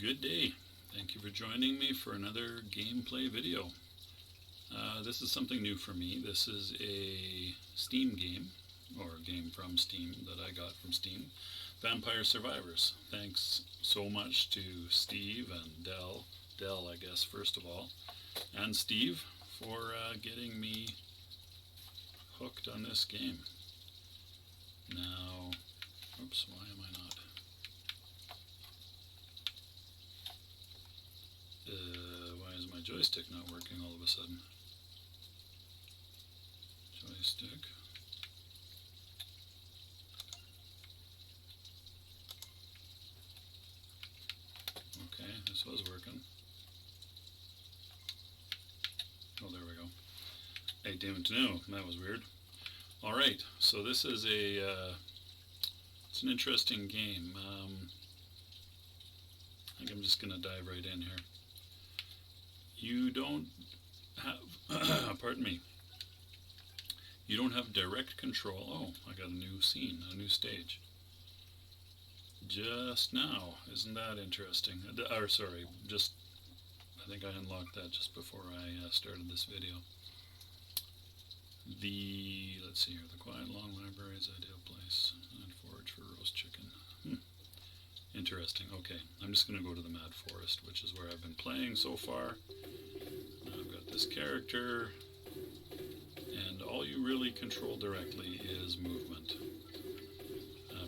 Good day. Thank you for joining me for another gameplay video. This is something new for me. This is a Steam game, or a game from Steam that I got from Steam. Vampire Survivors. Thanks so much to Steve and Dell I guess first of all, and Steve for getting me hooked on this game. Now, oops, why am I not? Why is my joystick not working all of a sudden? Joystick. Okay, this was working. Oh, there we go. Hey, damn it, no, that was weird. Alright, so this is it's an interesting game. I think I'm just going to dive right in here. You don't have, pardon me, you don't have direct control. Oh, I got a new scene, a new stage. Just now, isn't that interesting? Or sorry, I think I unlocked that just before I started this video. Let's see here, the quiet long library is ideal place, and forage for roast chicken. Interesting. Okay, I'm just going to go to the Mad Forest, which is where I've been playing so far. I've got this character, and all you really control directly is movement.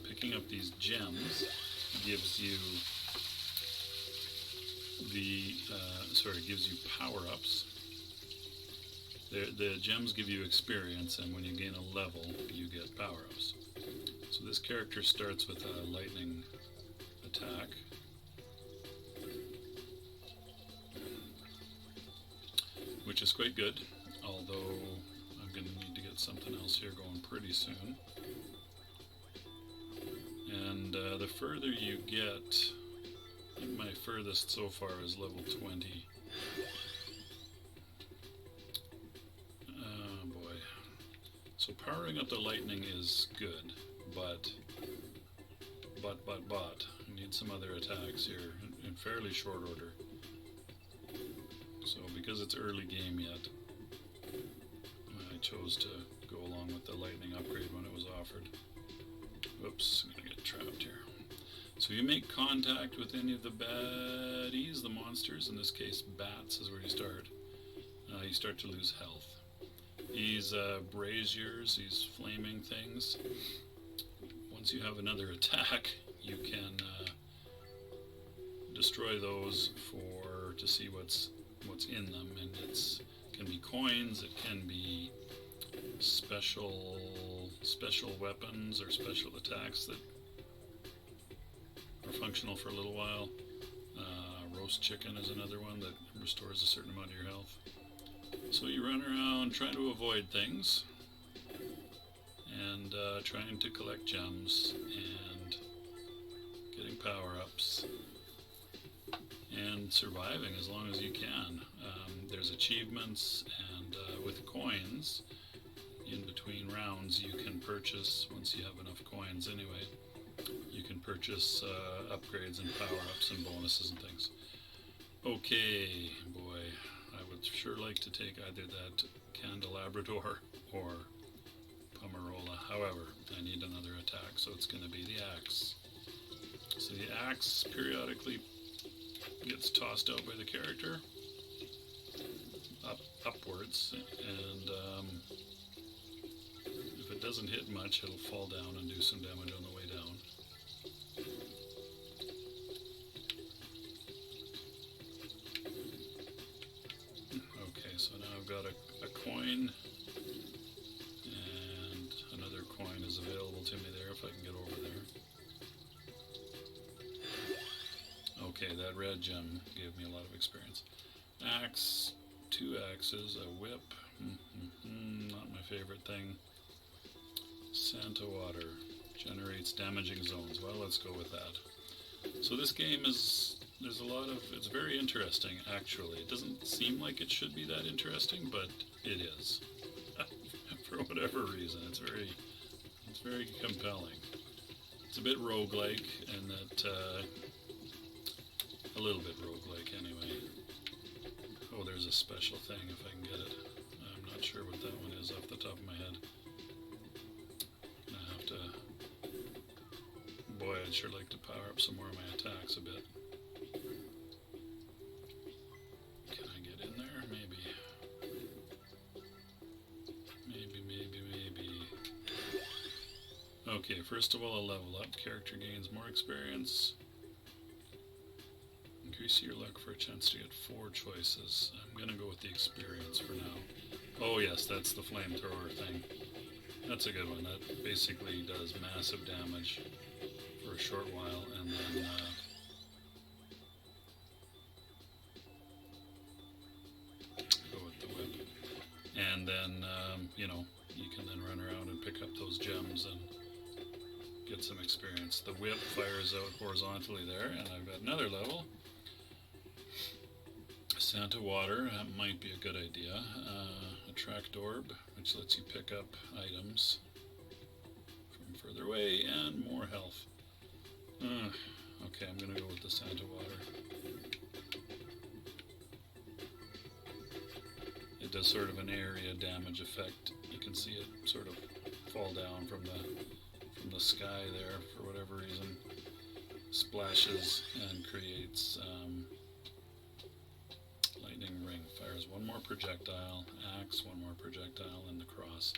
Picking up these gems gives you gives you power-ups. The gems give you experience, and when you gain a level, you get power-ups. So this character starts with a lightning attack. Which is quite good, although I'm going to need to get something else here going pretty soon. And the further you get, I think my furthest so far is level 20. Oh boy. So powering up the lightning is good, but I need some other attacks here in fairly short order. So because it's early game yet, I chose to go along with the lightning upgrade when it was offered. Whoops, I'm going to get trapped here. So you make contact with any of the baddies, the monsters, in this case bats is where you start. You start to lose health. These braziers, these flaming things, once you have another attack, you can destroy those to see what's in them, and it can be coins, it can be special weapons or special attacks that are functional for a little while. Roast chicken is another one that restores a certain amount of your health. So you run around trying to avoid things and trying to collect gems and getting power-ups and surviving as long as you can. There's achievements, and with coins, in between rounds you can purchase, once you have enough coins anyway, you can purchase upgrades and power-ups and bonuses and things. Okay, boy, I would sure like to take either that candelabrador or pomerola. However, I need another attack, so it's going to be the axe. So the axe periodically gets tossed out by the character upwards, and if it doesn't hit much, it'll fall down and do some damage on the way down. Okay, so now I've got a coin, and another coin is available to me there if I can get over there. Okay, that red gem gave me a lot of experience. Axe, 2 axes, a whip, not my favorite thing. Santa water, generates damaging zones. Well, let's go with that. So this game is, it's very interesting actually. It doesn't seem like it should be that interesting, but it is. For whatever reason, it's very compelling. It's a bit roguelike in that little bit roguelike anyway. Oh, there's a special thing if I can get it. I'm not sure what that one is off the top of my head. I have to... Boy, I'd sure like to power up some more of my attacks a bit. Can I get in there? Maybe. Maybe. Okay, first of all, a level up. Character gains more experience. Increase your luck for a chance to get 4 choices. I'm gonna go with the experience for now. Oh yes, that's the flamethrower thing. That's a good one. That basically does massive damage for a short while, and then go with the whip. And then, you know, you can then run around and pick up those gems and get some experience. The whip fires out horizontally there, and I've got another level. Santa Water, that might be a good idea. Attract Orb, which lets you pick up items from further away, and more health. Okay, I'm gonna go with the Santa Water. It does sort of an area damage effect. You can see it sort of fall down from the sky there for whatever reason. Splashes and creates lightning ring. Fires one more projectile, axe, one more projectile, and the cross.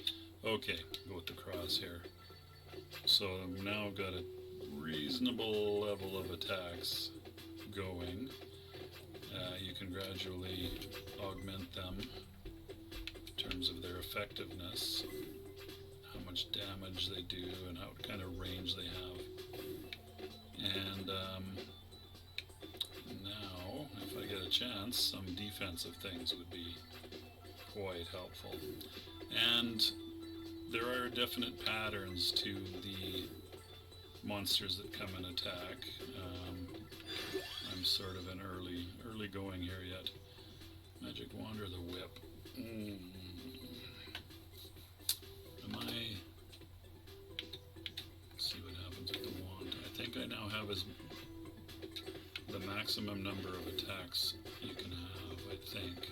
Okay, go with the cross here. So I've now got a reasonable level of attacks going. You can gradually augment them in terms of their effectiveness, how much damage they do, and what kind of range they have. And now, if I get a chance, some defensive things would be quite helpful. And there are definite patterns to the monsters that come and attack. I'm sort of in early going here yet. Magic wand or the whip? Let's see what happens with the wand. I think I now have the maximum number of attacks you can have, I think.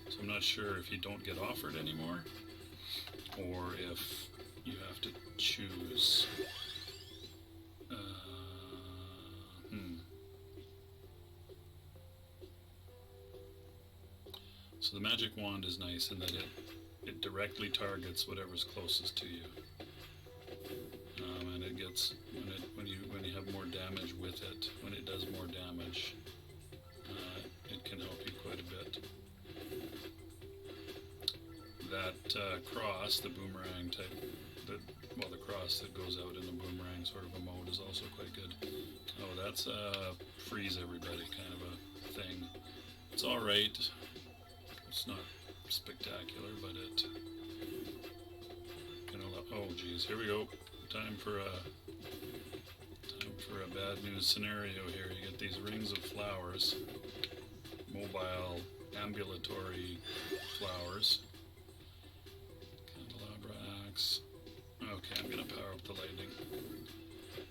So I'm not sure if you don't get offered anymore, or if you have to choose. So the magic wand is nice in that it directly targets whatever's closest to you, and it gets when you have more damage with it. When it does more damage, it can help you quite a bit. That cross, the boomerang type, the cross that goes out in the boomerang sort of a mode is also quite good. Oh, that's a freeze everybody kind of a thing. It's all right. It's not spectacular, but it can allow. Oh, geez, here we go. Time for a bad news scenario here. You get these rings of flowers, mobile, ambulatory flowers. Candelabra axe. Okay, I'm gonna power up the lightning.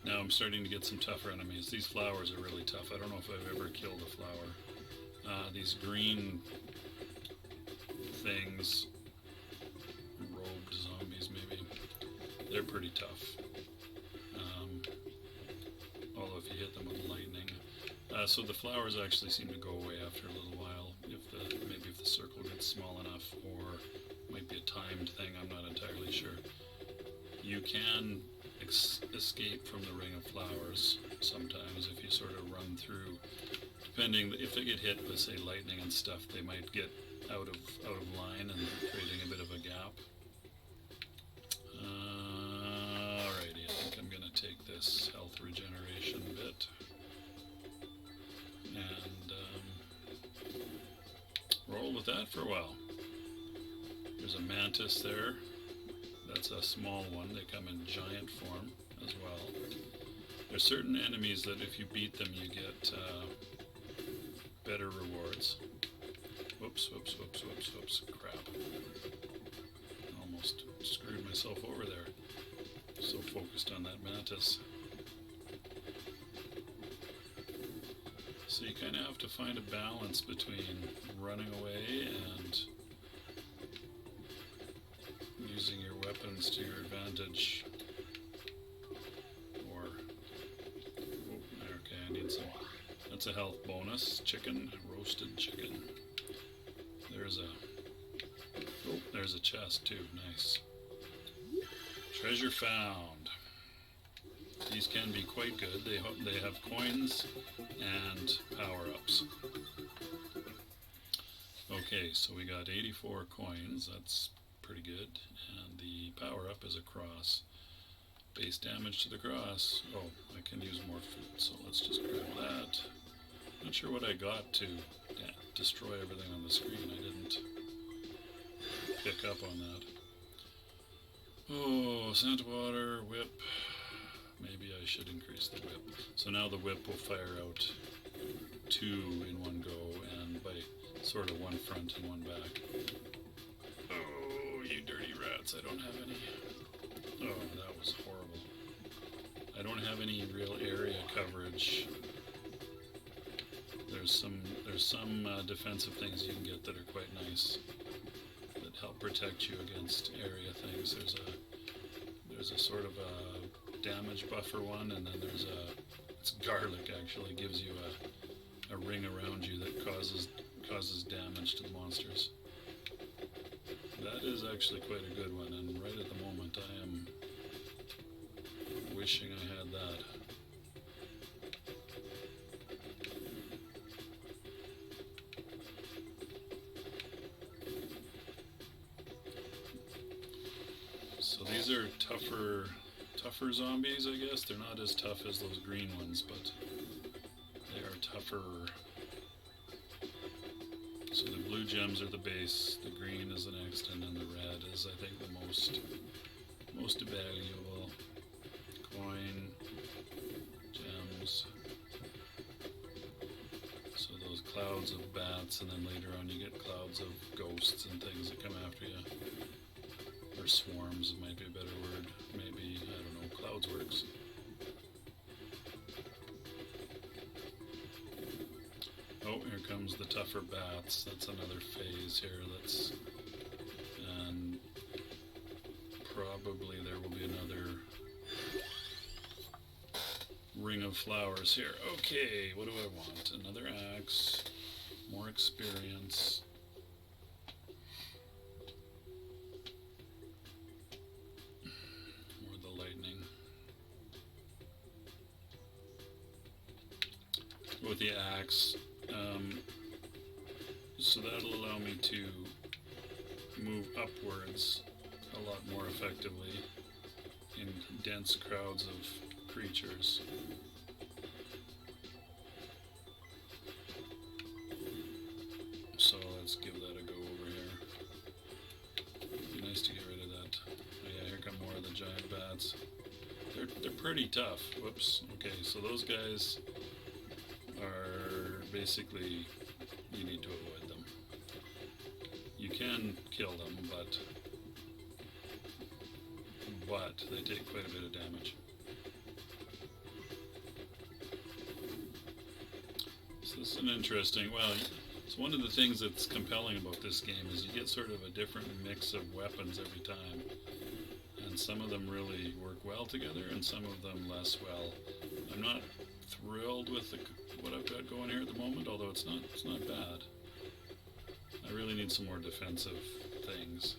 Now I'm starting to get some tougher enemies. These flowers are really tough. I don't know if I've ever killed a flower. These green things, robed zombies maybe, they're pretty tough. Although if you hit them with lightning. So the flowers actually seem to go away after a little while, maybe if the circle gets small enough, or might be a timed thing, I'm not entirely sure. You can escape from the ring of flowers sometimes if you sort of run through. Depending, if they get hit with, say, lightning and stuff, they might get out of line and creating a bit of a gap. Alrighty, I think I'm going to take this health regeneration bit and roll with that for a while. There's a mantis there. That's a small one. They come in giant form as well. There's certain enemies that if you beat them you get better rewards. Whoops, crap. Almost screwed myself over there. So focused on that mantis. So you kind of have to find a balance between running away and using your weapons to your advantage. Or, oh, okay, I need some. That's a health bonus. Chicken, roasted chicken. There's a chest too. Nice. Treasure found. These can be quite good. They have coins and power-ups. Okay, so we got 84 coins. That's pretty good. And the power-up is a cross. Base damage to the cross. Oh, I can use more food, so let's just grab that. Not sure what I got to destroy everything on the screen. I didn't pick up on that. Oh, scent water, whip. Maybe I should increase the whip. So now the whip will fire out 2 in one go, and by sort of one front and one back. Oh, you dirty rats, I don't have any. Oh, that was horrible. I don't have any real area coverage. There's some defensive things you can get that are quite nice, that help protect you against area things. There's a sort of a damage buffer one, and then it's garlic actually, gives you a ring around you that causes damage to the monsters. That is actually quite a good one, and right at the moment I am wishing I had that. So these are tougher zombies, I guess. They're not as tough as those green ones, but they are tougher. So the blue gems are the base, the green is the next, and then the red is, I think, the most valuable. Coin, gems. So those clouds of bats, and then later on you get clouds of ghosts and things that come after you. Or swarms might be a better word. Maybe, I don't know, clouds works. Oh, here comes the tougher bats. That's another phase here. And probably there will be another ring of flowers here. Okay, what do I want? Another axe, more experience. With the axe, so that'll allow me to move upwards a lot more effectively in dense crowds of creatures. So let's give that a go over here. It'd be nice to get rid of that. Oh yeah, here come more of the giant bats. They're pretty tough. Whoops. Okay, so those guys are basically, you need to avoid them. You can kill them, but they take quite a bit of damage. So this is an interesting, well, it's one of the things that's compelling about this game is you get sort of a different mix of weapons every time. And some of them really work well together, and some of them less well. I'm not thrilled with what I've got going here at the moment, although it's not bad. I really need some more defensive things.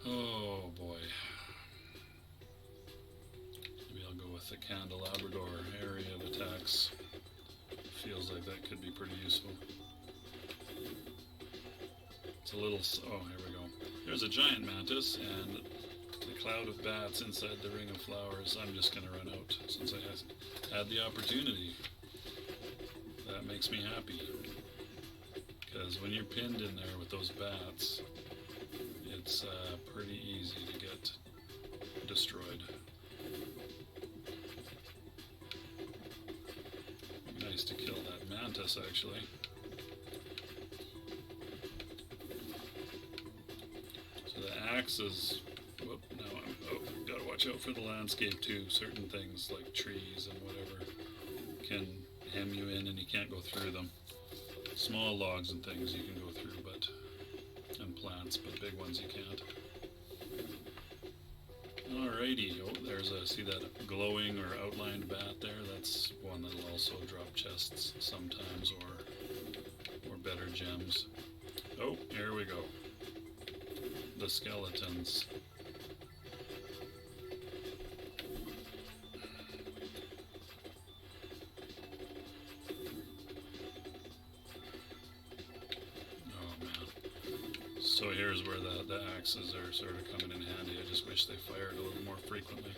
Oh boy. Maybe I'll go with the candelabrador area of attacks. Feels like that could be pretty useful. It's a little, oh, here we go. There's a giant mantis and the cloud of bats inside the ring of flowers. I'm just going to run out since I had the opportunity. That makes me happy. Because when you're pinned in there with those bats, it's pretty easy to get destroyed. Nice to kill that mantis, actually. axes. Whoop, now gotta watch out for the landscape too. Certain things like trees and whatever can hem you in and you can't go through them. Small logs and things you can go through, and plants, but big ones you can't. Alrighty, there's see that glowing or outlined bat there? That's one that'll also drop chests sometimes, or better gems. Oh, here we go. The skeletons. So here's where the axes are sort of coming in handy. I just wish they fired a little more frequently.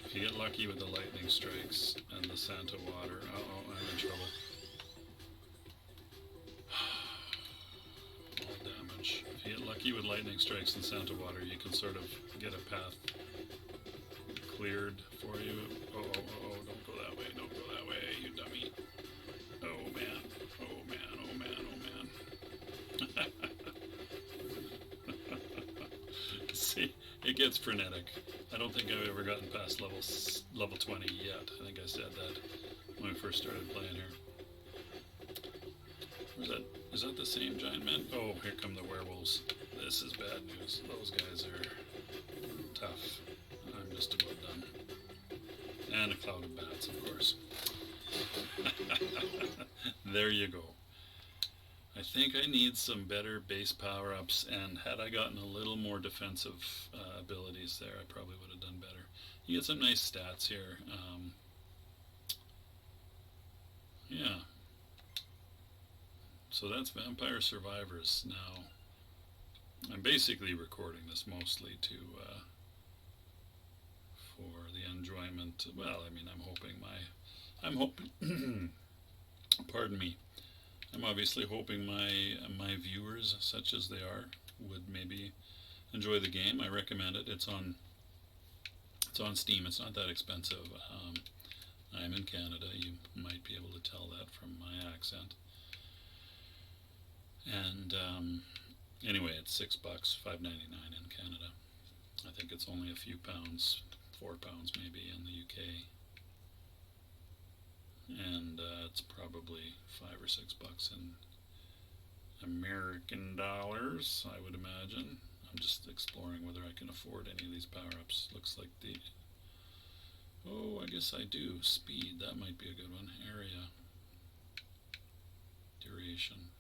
If you get lucky with the lightning strikes and the Santa water, uh-oh, I'm in trouble. All damage. If you get lucky with lightning strikes and Santa water, you can sort of get a path cleared for you. Oh, don't go that way, don't go that way, you dummy. Oh man, oh man, oh man, oh man. See, it gets frenetic. I don't think I've ever gotten past level 20 yet. I think I said that when I first started playing here. Is that the same giant man? Oh, here come the werewolves. This is bad news. Those guys are tough. I'm just about done. And a cloud of bats, of course. There you go. I think I need some better base power-ups, and had I gotten a little more defensive abilities there, I probably would have done better. You get some nice stats here. Yeah. So that's Vampire Survivors. Now, I'm basically recording this mostly for the enjoyment. Well, I mean, I'm hoping, pardon me, I'm obviously hoping my viewers, such as they are, would maybe enjoy the game. I recommend it. It's on Steam. It's not that expensive. I'm in Canada. You might be able to tell that from my accent. And anyway, it's $6, $5.99 in Canada. I think it's only a few pounds, £4 maybe in the UK. And it's probably $5 or $6 in American dollars, I would imagine. I'm just exploring whether I can afford any of these power-ups. Looks like oh, I guess I do. Speed, that might be a good one. Area. Duration.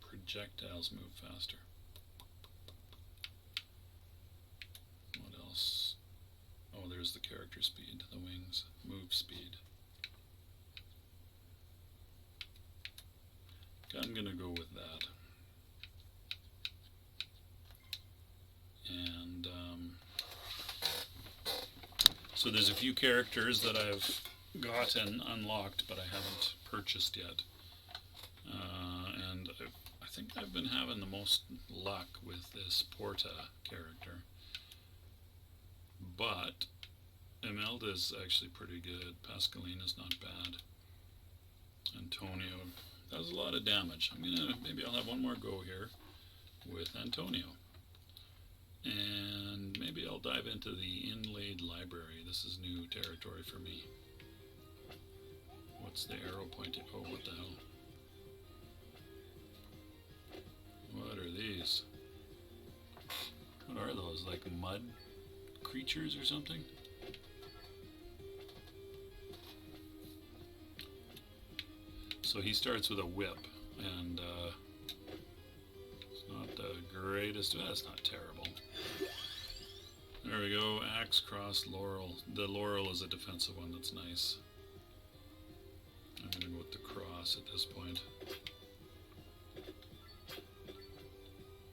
Projectiles move faster. What else? Oh, there's the character speed, the wings, move speed. I'm gonna go with that. And so there's a few characters that I've got and unlocked, but I haven't purchased yet. And I think I've been having the most luck with this Porta character. But Imelda's actually pretty good. Pascalina's not bad. Antonio does a lot of damage. Maybe I'll have one more go here with Antonio. And maybe I'll dive into the inlaid library. This is new territory for me. What's the arrow pointing? Oh, what the hell? What are these? What are those? Like mud creatures or something? So he starts with a whip, and it's not the greatest. Well, it's not terrible. There we go. Axe, cross, laurel. The laurel is a defensive one. That's nice. I'm going to go with the cross at this point.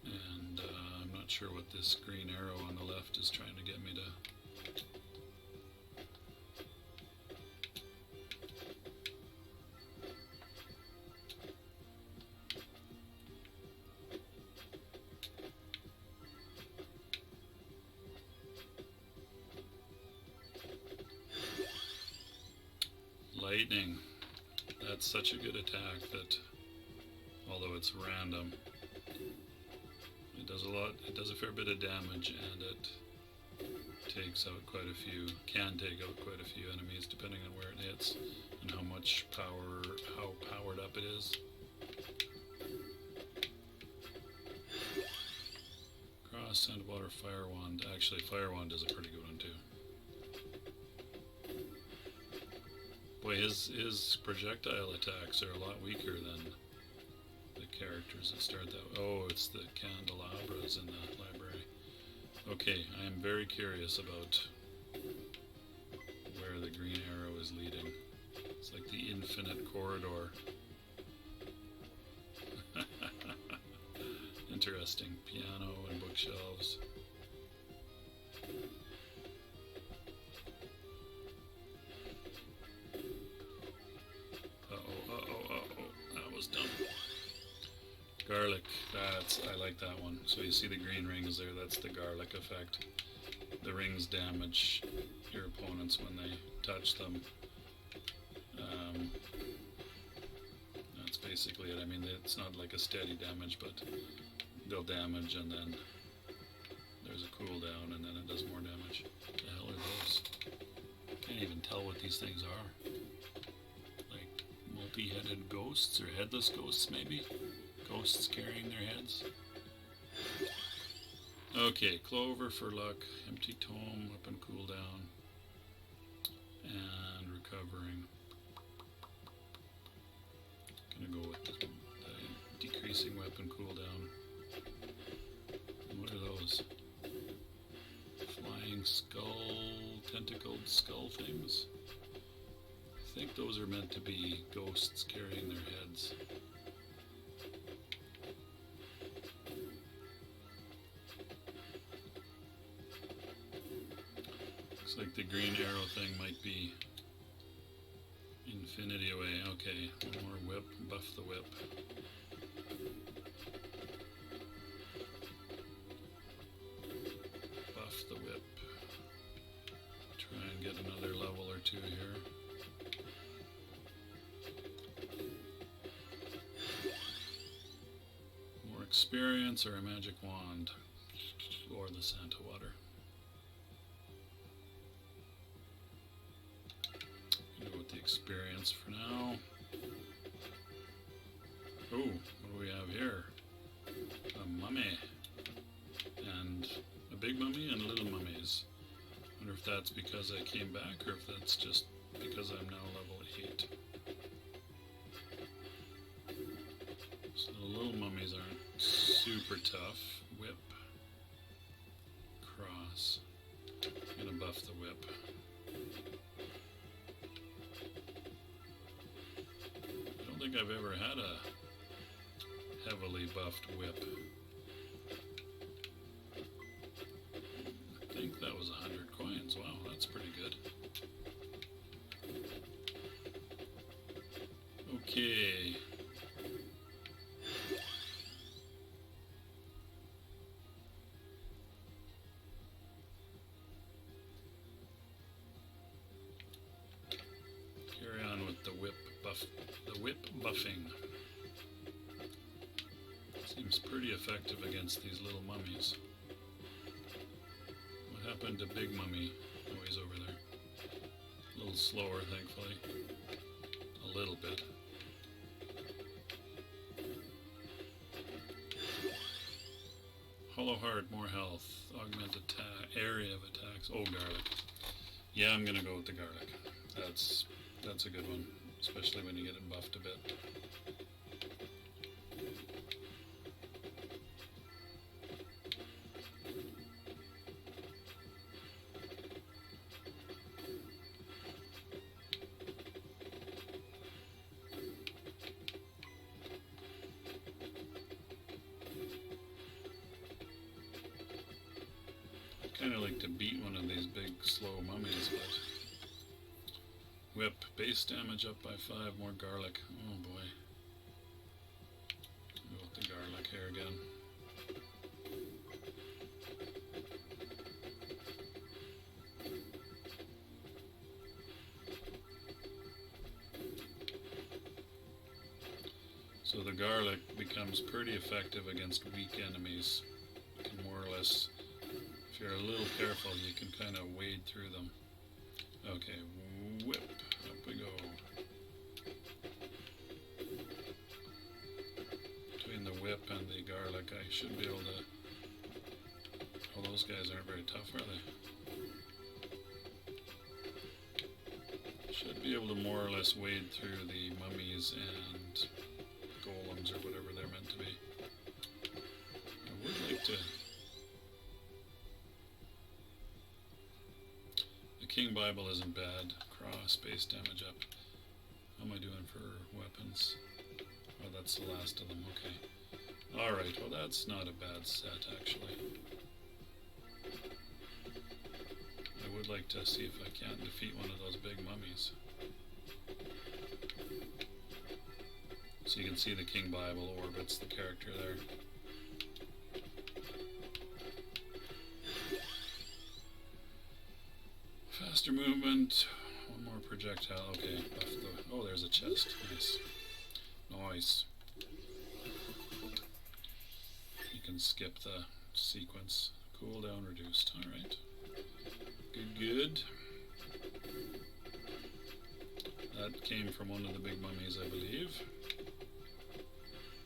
And I'm not sure what this green arrow on the left is trying to get me to. lightning. That's such a good attack that, although it's random, it does a lot. It does a fair bit of damage, and it takes out quite a few. Can take out quite a few enemies depending on where it hits and how much power, how powered up it is. Cross, Sandwater, Fire Wand. Actually, Fire Wand is a pretty good one too. Boy, his projectile attacks are a lot weaker than the characters that start that. Oh, it's the candelabras in the library. Okay, I am very curious about where the green arrow is leading. It's like the infinite corridor. Interesting. Piano and bookshelves. That was dumb. Garlic, I like that one. So you see the green rings there, that's the garlic effect. The rings damage your opponents when they touch them. That's basically it. I mean, it's not like a steady damage, but they'll damage and then there's a cooldown and then it does more damage. What the hell are those? Can't even tell what these things are. Like multi-headed ghosts or headless ghosts maybe? Ghosts carrying their heads. Okay, Clover for luck, Empty Tome, weapon cooldown, and recovering. Gonna go with the decreasing weapon cooldown. What are those? Flying skull, tentacled skull things? I think those are meant to be ghosts carrying their heads. Looks like the green arrow thing might be infinity away. Okay, one more whip, buff the whip. Buff the whip. Try and get another level or two here. More experience or a magic wand. Or the Santa water. Go with the experience for now. Oh, what do we have here? A mummy. And a big mummy and little mummies. Wonder if that's because I came back or if that's just because I'm now level 8. So the little mummies aren't super tough. Whip. Cross. I'm gonna buff the whip. I don't think I've ever had a heavily buffed whip. I think that was 100 coins. Wow, that's pretty good. Okay. Carry on with the whip buffing. Seems pretty effective against these little mummies. What happened to Big Mummy? Oh, he's over there. A little slower, thankfully. A little bit. Hollow Heart, more health. Augment attack, area of attacks. Oh, garlic. Yeah, I'm gonna go with the garlic. That's a good one, especially when you get it buffed a bit. I'd kind of like to beat one of these big slow mummies, but whip, base damage up by 5, more garlic. Oh boy. Go with the garlic here again. So the garlic becomes pretty effective against weak enemies. You can more or less, if you're a little careful, you can kind of wade through them. Okay, whip, up we go. Between the whip and the garlic, I should be able to... Oh, those guys aren't very tough, are they? Should be able to more or less wade through the mummies and golems or whatever they're meant to be. I would like to... The King Bible isn't bad. Cross, base damage up. How am I doing for weapons? Oh, that's the last of them, okay. Alright, well that's not a bad set actually. I would like to see if I can't defeat one of those big mummies. So you can see the King Bible orbits the character there. Faster movement, one more projectile, okay. Oh, there's a chest, nice. Nice. You can skip the sequence. Cooldown reduced, alright. Good, good. That came from one of the big mummies, I believe.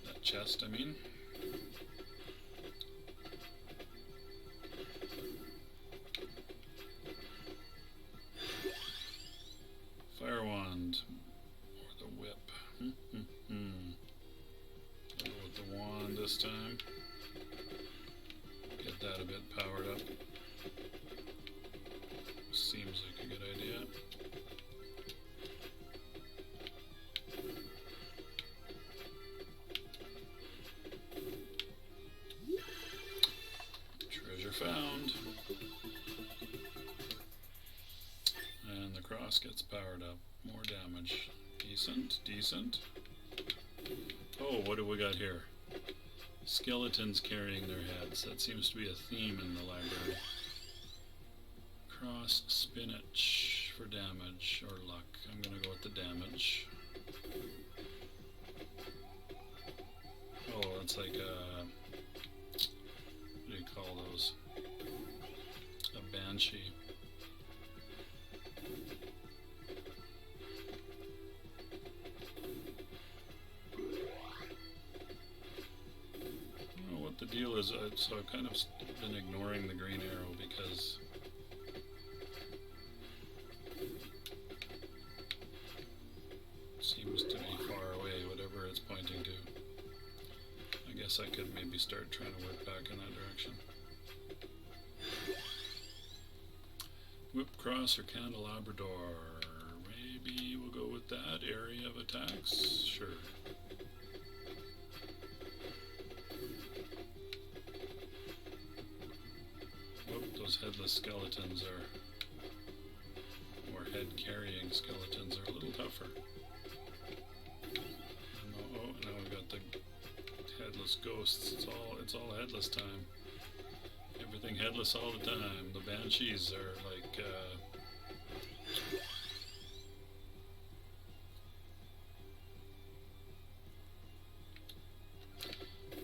That chest, I mean. Fire wand. Or the whip. I'll go with the wand this time. Get that a bit powered up. Seems like a good idea. Treasure found. And the cross gets powered up. More damage. Decent, decent. Oh, what do we got here? Skeletons carrying their heads. That seems to be a theme in the library. Cross spinach for damage or luck. I'm gonna go with the damage. Oh, that's like a... What do you call those? A banshee. I don't know what the deal is, so I've kind of been ignoring the green arrow because seems to be far away, whatever it's pointing to. I guess I could maybe start trying to work back in that direction. Whip, cross, or candelabra door. Maybe we'll go with that. Area of attacks? Sure. Whoop, those headless skeletons are, or head-carrying skeletons are a little tougher. Oh, now we've got the headless ghosts. It's all headless time. Everything headless all the time. The banshees are like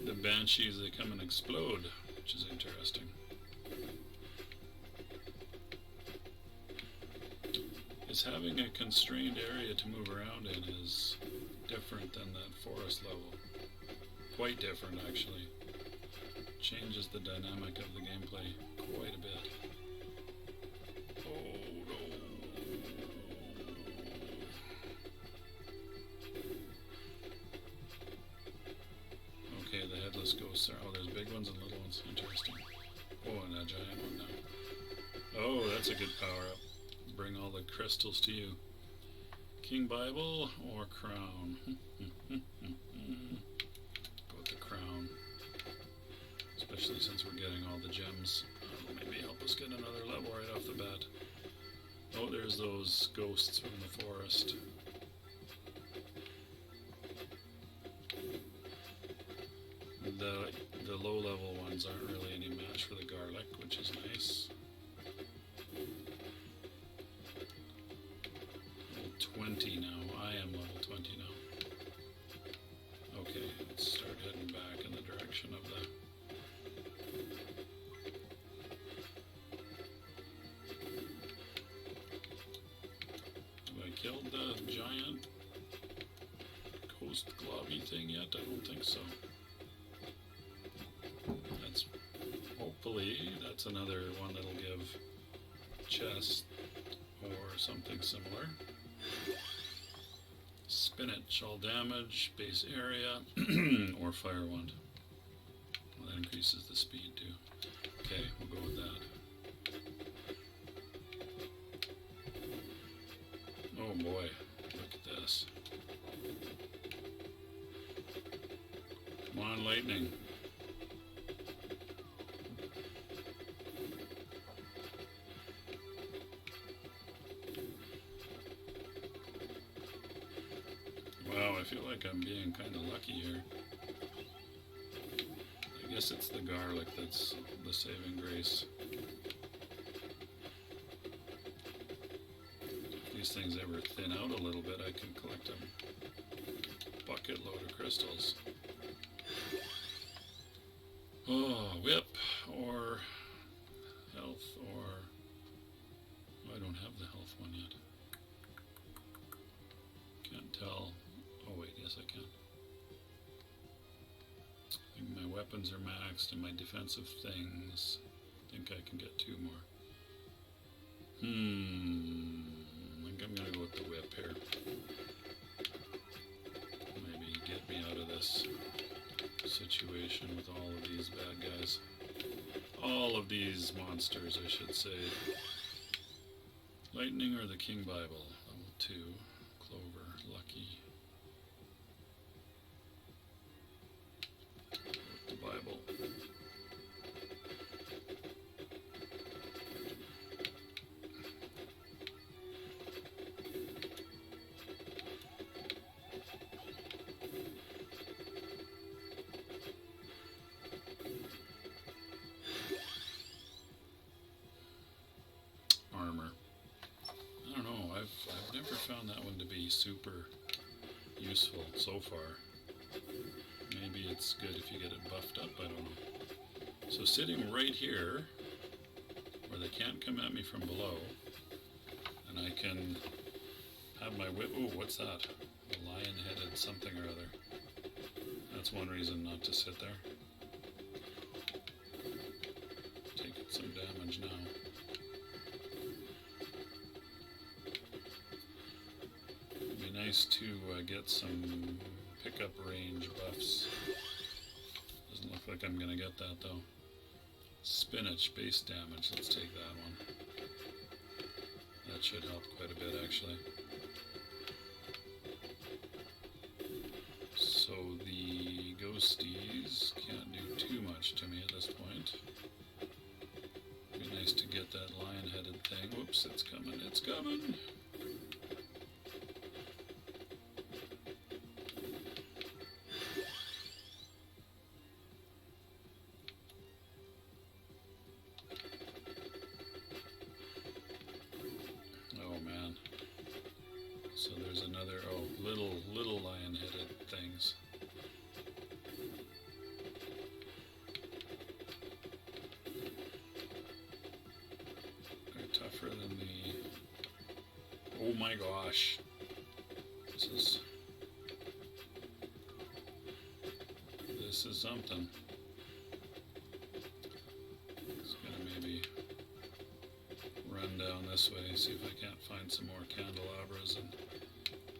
the banshees, they come and explode, which is interesting. Is having a constrained area to move around in is different than that forest level. Quite different, actually. Changes the dynamic of the gameplay quite a bit. Oh no. Okay, the headless ghosts are... Oh, there's big ones and little ones. Interesting. Oh, and a giant one now. Oh, that's a good power-up. Bring all the crystals to you. King Bible or crown? Go with the crown. Especially since we're getting all the gems. Maybe help us get another level right off the bat. Oh, there's those ghosts from the forest. The low level ones aren't really any match for the garlic, which is nice. Level 20 now. I am level 20 now. Okay, let's start heading back in the direction of the... Have I killed the giant ghost globby thing yet? I don't think so. That's... Hopefully, that's another one that'll give chest or something similar. Spinach, all damage, base area, or fire wand. Well, that increases the speed too. Okay, we'll go with that. Oh boy, look at this. Come on, lightning. Wow, I feel like I'm being kind of lucky here. I guess it's the garlic that's the saving grace. If these things ever thin out a little bit, I can collect a bucket load of crystals. Oh, whip, or health, or... Oh, I don't have the health one yet. Can't tell. Oh wait, yes I can. I think my weapons are maxed and my defensive things. I think I can get 2 more. I think I'm gonna go with the whip here. Maybe get me out of this situation with all of these bad guys. All of these monsters, I should say. Lightning or the King Bible? Level 2. Clover. Lucky. The Bible. Armor. I don't know, I've never found that one to be super useful so far. Maybe it's good if you get it buffed up, I don't know. So sitting right here, where they can't come at me from below, and I can have my whip. Ooh, what's that? A lion-headed something or other. That's one reason not to sit there. Taking some damage now. It'd be nice to get some pickup range buffs. Doesn't look like I'm gonna get that though. Spinach base damage, let's take that one. That should help quite a bit actually. So the ghosties can't do too much to me at this point. It'd be nice to get that lion-headed thing. Whoops, it's coming, it's coming! So there's another, little lion-headed things. They're tougher than the... Oh my gosh! This is something. It's gonna maybe run down this way, see if I can't find some more candelabras and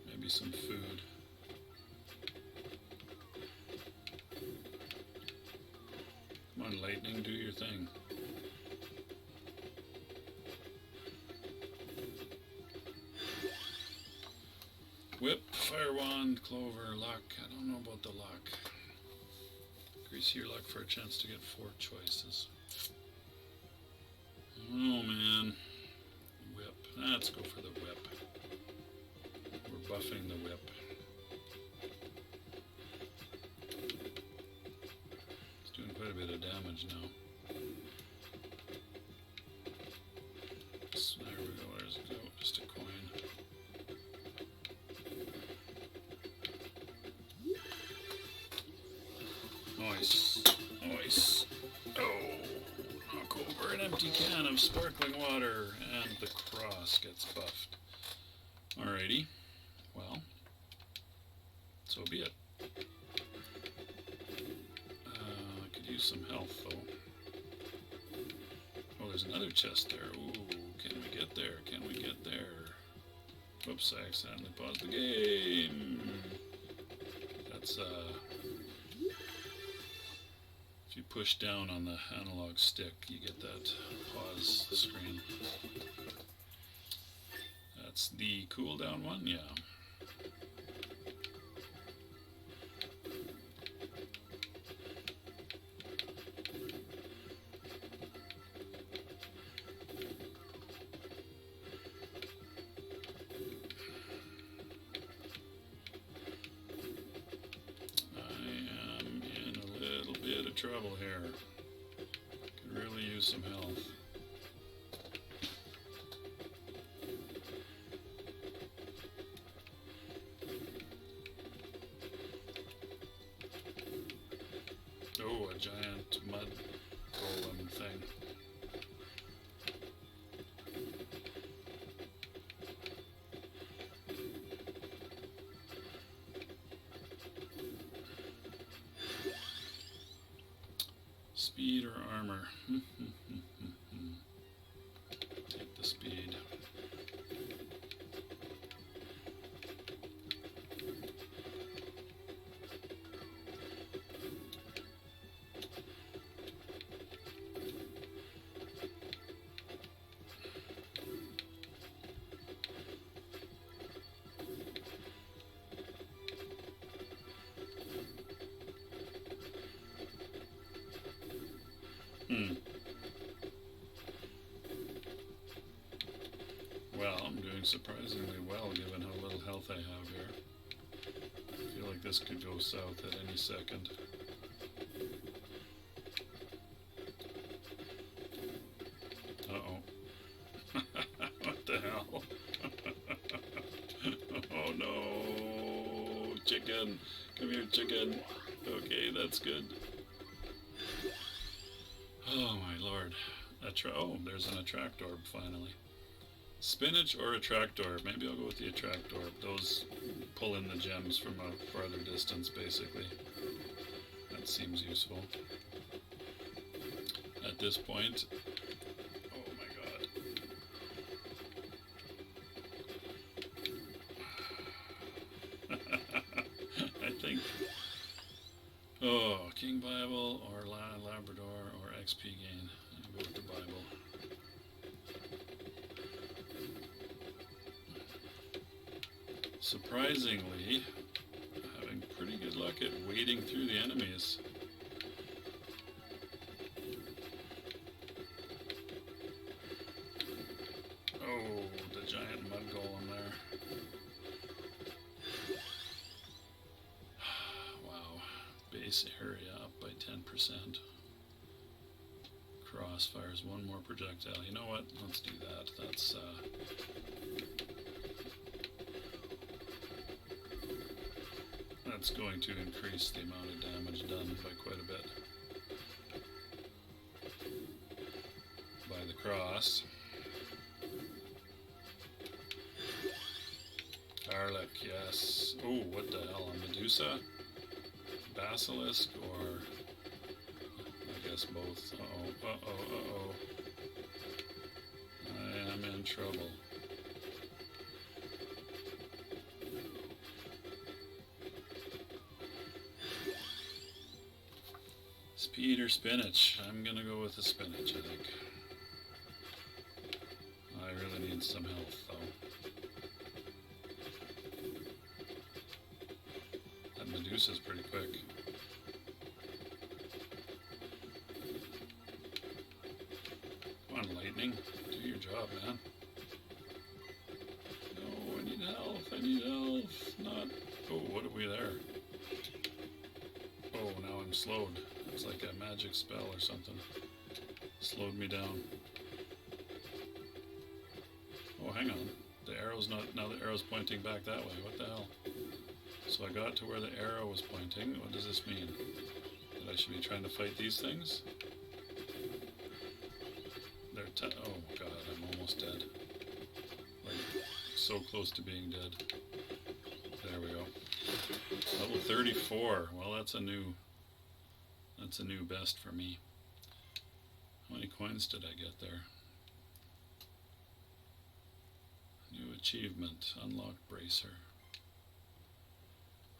maybe some food. Come on, lightning, do your thing. Whip, fire wand, clover, luck. I don't know about the luck. Increase your luck for a chance to get 4 choices. Oh man. Whip. Let's go for the whip. We're buffing the whip. It's doing quite a bit of damage now. So there we go. There's a go. Just a coin. Nice. Nice. Oh, knock over an empty can of sparkling water, and the cross gets buffed. Alrighty. Well, so be it. I could use some health, though. Oh, there's another chest there. Ooh, can we get there? Can we get there? Whoops, I accidentally paused the game. That's, if you push down on the analog stick, you get that pause screen. That's the cooldown one, yeah. Trouble here. Could really use some health. Oh, a giant mud golem thing. Speed or armor? Take the speed. Well, I'm doing surprisingly well given how little health I have here. I feel like this could go south at any second. Uh-oh. What the hell? Oh no! Chicken! Come here, chicken! Okay, that's good. Oh my lord. Oh, there's an attract orb finally. Spinach or attract orb? Maybe I'll go with the attract orb. Those pull in the gems from a farther distance, basically. That seems useful. At this point... Oh my god. I think... Oh, King Bible or Labrador or XP gain. I'll go with the Bible. Surprisingly, having pretty good luck at wading through the enemies. Oh, the giant mud golem there. Wow, base area up by 10%. Cross fires one more projectile. You know what? Let's do that. That's going to increase the amount of damage done by quite a bit. By the cross. Garlic, yes. Oh, what the hell? A Medusa? Basilisk, or... I guess both. Uh-oh, uh-oh, uh-oh. I am in trouble. Speed or spinach? I'm gonna go with the spinach, I think. I really need some health, though. That Medusa's pretty quick. Come on, lightning. Do your job, man. No, I need health. I need health. Not... Oh, what are we there? Oh, now I'm slowed. It's like a magic spell or something. Slowed me down. Oh, hang on. The arrow's not... Now the arrow's pointing back that way. What the hell? So I got to where the arrow was pointing. What does this mean? That I should be trying to fight these things. They're oh god, I'm almost dead. Like, so close to being dead. There we go. Level 34. Well, that's a new best for me. How many coins did I get there? New achievement. Unlocked bracer.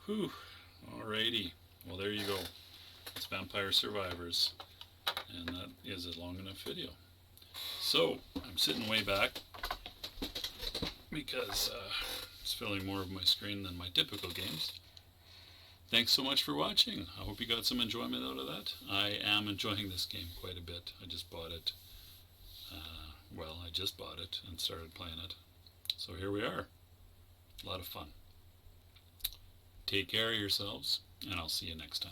Whew. Alrighty. Well, there you go. It's Vampire Survivors. And that is a long enough video. So, I'm sitting way back because it's filling more of my screen than my typical games. Thanks so much for watching. I hope you got some enjoyment out of that. I am enjoying this game quite a bit. I just bought it. I just bought it and started playing it. So here we are. A lot of fun. Take care of yourselves, and I'll see you next time.